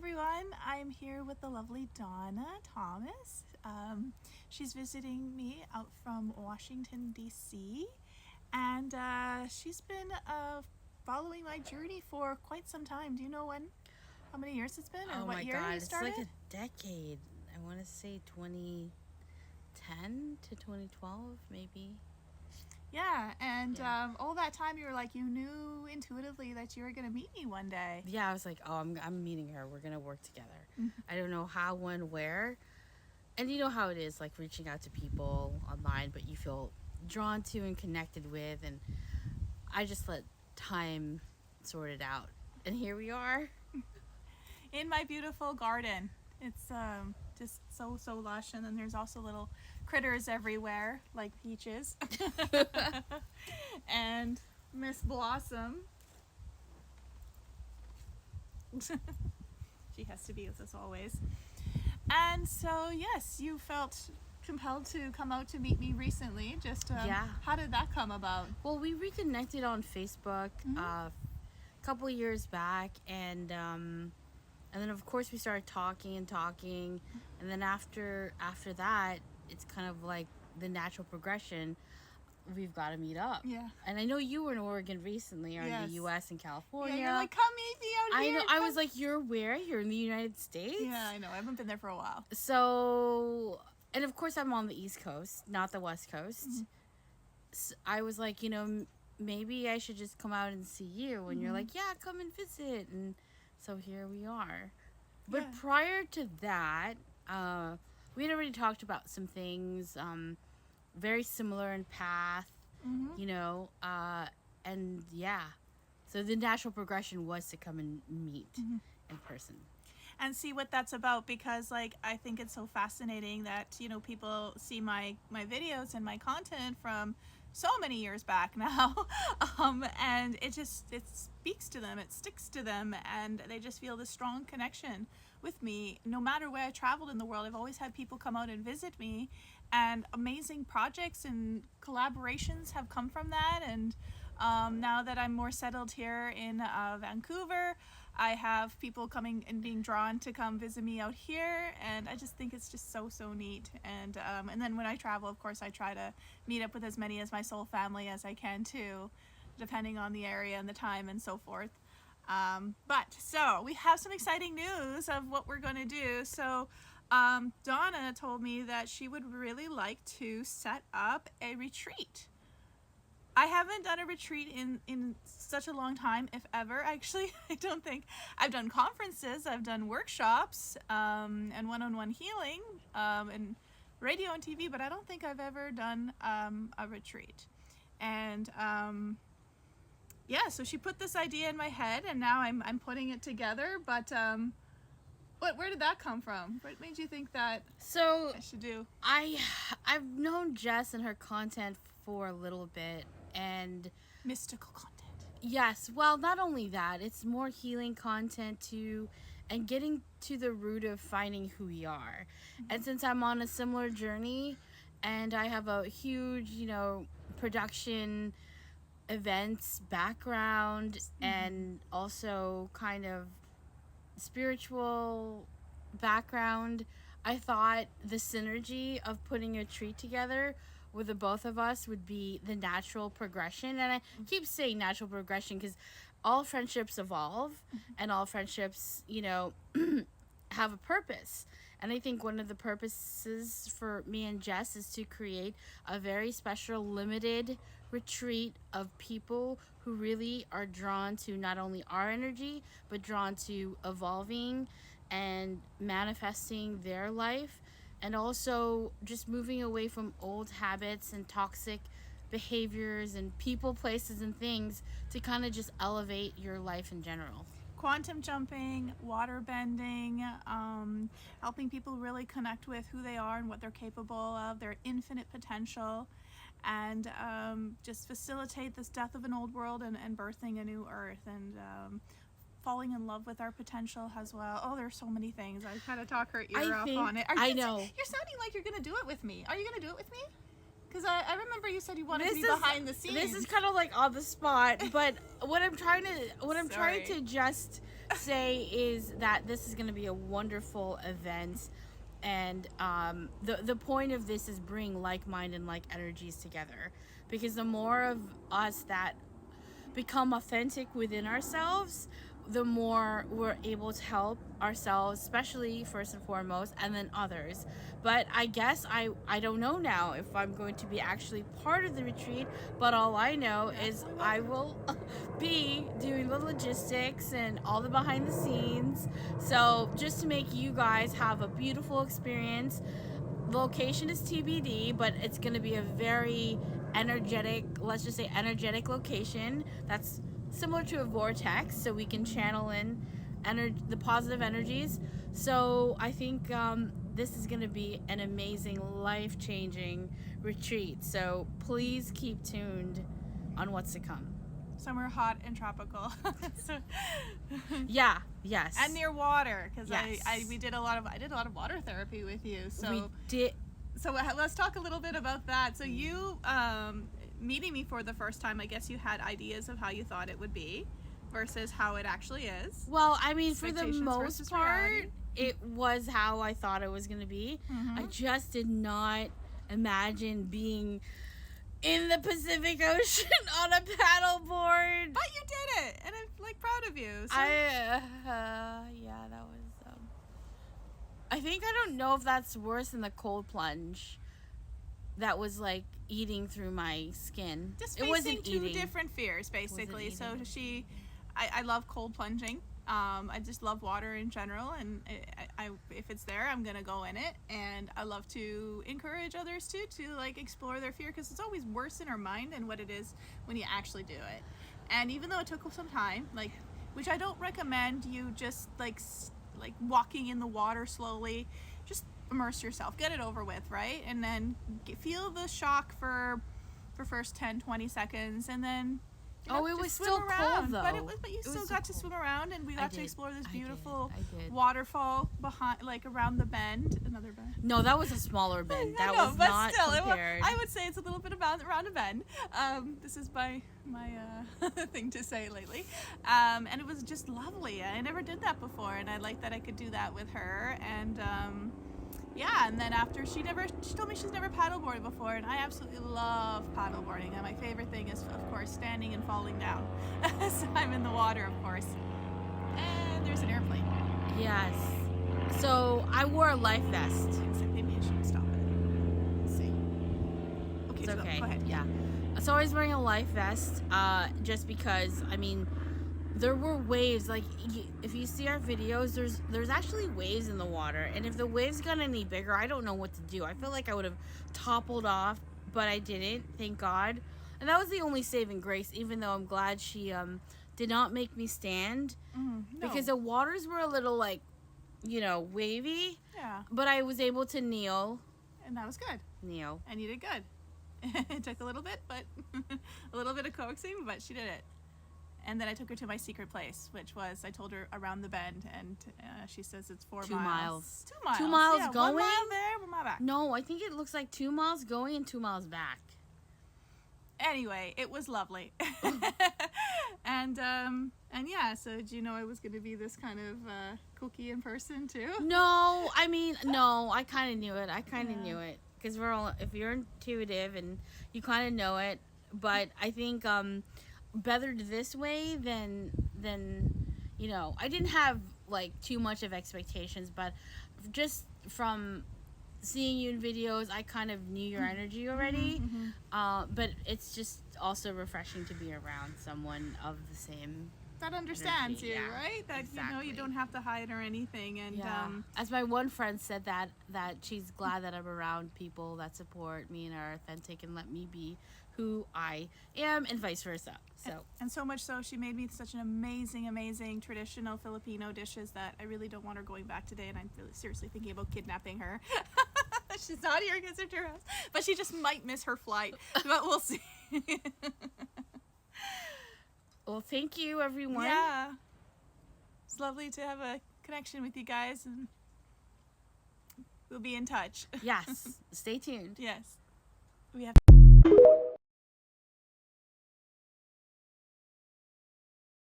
everyone. I'm here with the lovely Donna Thomas. She's visiting me out from Washington, D.C. And she's been following my journey for quite some time. Do you know how many years it's been, or Oh what my year God, you it's started? like a decade. I want to say 2010 to 2012, maybe. Yeah, and Yeah. all that time you were like, you knew intuitively that you were going to meet me one day. Yeah, I was like, oh, I'm meeting her. We're going to work together. I don't know how, when, where. And you know how it is, like reaching out to people online, but you feel drawn to and connected with. And I just let time sort it out. And here we are. In my beautiful garden. It's just so lush, and then there's also little critters everywhere, like peaches, and Miss Blossom. She has to be with us always. And so, yes, you felt compelled to come out to meet me recently. Just Yeah. How did that come about? Well, we reconnected on Facebook a couple of years back, and then of course we started talking, and then after that, it's kind of like the natural progression. We've got to meet up. Yeah. And I know you were in Oregon recently, or in Yes. the U.S. and California. Yeah, you're like, come meet me out I here. know. I come." was like, you're where? You're in the United States? Yeah, I know. I haven't been there for a while. So, and of course I'm on the East Coast, not the West Coast. So I was like, maybe I should just come out and see you. And you're like, yeah, come and visit. And so here we are. But Yeah. prior to that, we had already talked about some things very similar in path, and yeah. So the natural progression was to come and meet in person. And see what that's about, because like I think it's so fascinating that people see my videos and my content from so many years back now, and it speaks to them, it sticks to them, and they just feel this strong connection with me. No matter where I traveled in the world, I've always had people come out and visit me, and amazing projects and collaborations have come from that. And now that I'm more settled here in Vancouver, I have people coming and being drawn to come visit me out here, and I just think it's just so neat. And then when I travel, of course, I try to meet up with as many as my soul family as I can too, depending on the area and the time and so forth. So we have some exciting news of what we're going to do. So Donna told me that she would really like to set up a retreat. I haven't done a retreat in such a long time, if ever. Actually, I don't think. I've done conferences, I've done workshops, and one-on-one healing, and radio and TV, but I don't think I've ever done a retreat. And so she put this idea in my head, and now I'm putting it together. But where did that come from? What made you think that So I should do? I've known Jess and her content for a little bit, and Mystical content. yes, well, not only that, it's more healing content too, and getting to the root of finding who we are. And since I'm on a similar journey, and I have a huge, production events background, and also kind of spiritual background, I thought the synergy of putting a treat together with the both of us would be the natural progression. And I keep saying natural progression because all friendships evolve, and all friendships, have a purpose. And I think one of the purposes for me and Jess is to create a very special limited retreat of people who really are drawn to not only our energy, but drawn to evolving and manifesting their life, and also just moving away from old habits and toxic behaviors and people, places, and things to kind of just elevate your life in general. Quantum jumping, water bending, helping people really connect with who they are and what they're capable of, their infinite potential, and just facilitate this death of an old world and birthing a new earth, and falling in love with our potential as well. Oh, there's so many things. I kind of talk her ear off on it. I know. You're sounding like you're going to do it with me. Are you going to do it with me? Because I remember you said you wanted to be This is- behind the scenes. This is kind of like on the spot, but what I'm trying to Sorry. just say is that this is going to be a wonderful event, and the point of this is bring like mind and like energies together, because the more of us that become authentic within ourselves, the more we're able to help ourselves, especially first and foremost, and then others. But I guess I don't know now if I'm going to be actually part of the retreat, but all I know is I will be doing the logistics and all the behind the scenes. So just to make you guys have a beautiful experience. Location is TBD, but it's going to be a very energetic, let's just say energetic location that's similar to a vortex, so we can channel in the positive energies. So I think this is going to be an amazing, life-changing retreat. So please keep tuned on what's to come. Somewhere hot and tropical. So, yeah. Yes. and near water, because Yes. I did a lot of water therapy with you. So We did. So let's talk a little bit about that. So you meeting me for the first time, I guess you had ideas of how you thought it would be versus how it actually is. Well, I mean, for the Expectations most versus part, reality. it was how I thought it was going to be. Mhm. I just did not imagine being in the Pacific Ocean on a paddleboard. But you did it, and I'm like proud of you. So Yeah, that was. I think I don't know if that's worse than the cold plunge. That was like eating through my skin. just It facing wasn't two eating. different fears, basically. So eating. I love cold plunging. I just love water in general, and I if it's there, I'm gonna go in it. And I love to encourage others to like explore their fear, because it's always worse in our mind than what it is when you actually do it. And even though it took some time, like, which I don't recommend you just like walking in the water slowly, just immerse yourself, get it over with, right? And then feel the shock for first 10-20 seconds, and then Oh, it just was swim still around. cold, though. But you It was still so got to cold. swim around, and we got to did. explore this I beautiful did. waterfall behind, like around the bend, another bend. No, that was a smaller bend. I That know, was but not still, compared. I would say it's a little bit around a bend. This is my thing to say lately, and it was just lovely. I never did that before, and I like that I could do that with her. And yeah, and then after she told me she's never paddleboarded before, and I absolutely love paddleboarding. And my favorite thing is, of course, standing and falling down. So I'm in the water, of course, and there's an airplane. Yes. So I wore a life vest. So maybe I should stop it. Let's see. Okay, It's so okay. go ahead. Yeah. So I was wearing a life vest, just because, I mean, there were waves. Like, if you see our videos, there's actually waves in the water, and if the waves got any bigger, I don't know what to do. I feel like I would have toppled off, but I didn't, thank God. And that was the only saving grace, even though I'm glad she did not make me stand, No. because the waters were a little, like, wavy, Yeah, but I was able to kneel. and that was good. And you did good. It took a little bit, but a little bit of coaxing, but she did it. And then I took her to my secret place, which was, I told her around the bend, and she says it's 4 2 miles. miles. 2 miles. 2 miles yeah, 1 going? mile there, 1 mile back. No, I think it looks like 2 miles going and 2 miles back. Anyway, it was lovely. and yeah, so did you know I was going to be this kind of kooky in person too? No, I mean, no, I kind of knew it. Yeah. Knew it. Because if you're intuitive and you kind of know it, but I think better this way than I didn't have like too much of expectations, but just from seeing you in videos, I kind of knew your energy already. But it's just also refreshing to be around someone of the same. That understands energy, you, yeah, right? That you exactly. don't have to hide or anything. And As my one friend said, that she's glad that I'm around people that support me and are authentic and let me be who I am, and vice versa. So and so much so, she made me such an amazing traditional Filipino dishes that I really don't want her going back today, and I'm really seriously thinking about kidnapping her. She's not here because it's her house, but she just might miss her flight. But we'll see. well, thank you, everyone. Yeah, it's lovely to have a connection with you guys, and we'll be in touch. Yes, stay tuned. Yes, we have.